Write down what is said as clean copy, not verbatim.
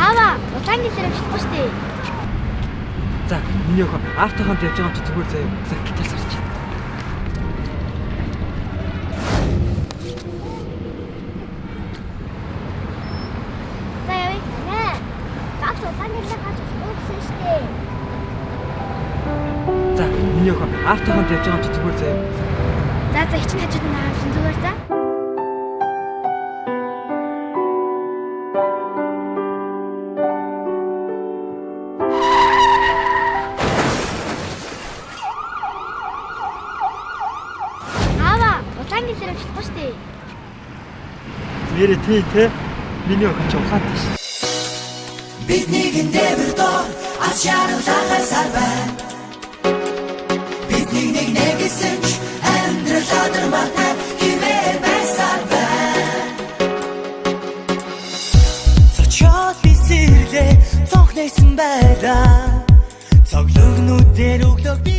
Аава, улаан гэлээр авчихгүй шүү дээ. За, миний охин автоханд явж байгаа чи зүгээр заяа. За, гитар сарч. За явъя. Наа. Гавч улаан гэлээр хаач өгсөн шүү дээ. За, миний охин автоханд явж байгаа чи зүгээр заяа. За их чинь хажууд нь хаалсан зүгээр за. Улаан гэлээр авчихгүй шүү дээ. Нэрээ тий. Миний охин ч ухаантай шүү. Бидний гиндэвэр доо аз жаргалахаас арбай. Бидний нэг эсэнч амьдрал адармаатай хивээр байсарбай. Цочоод би сэрлээ цонхнайсан байлаа. Цоглогнууд дээр өглөө би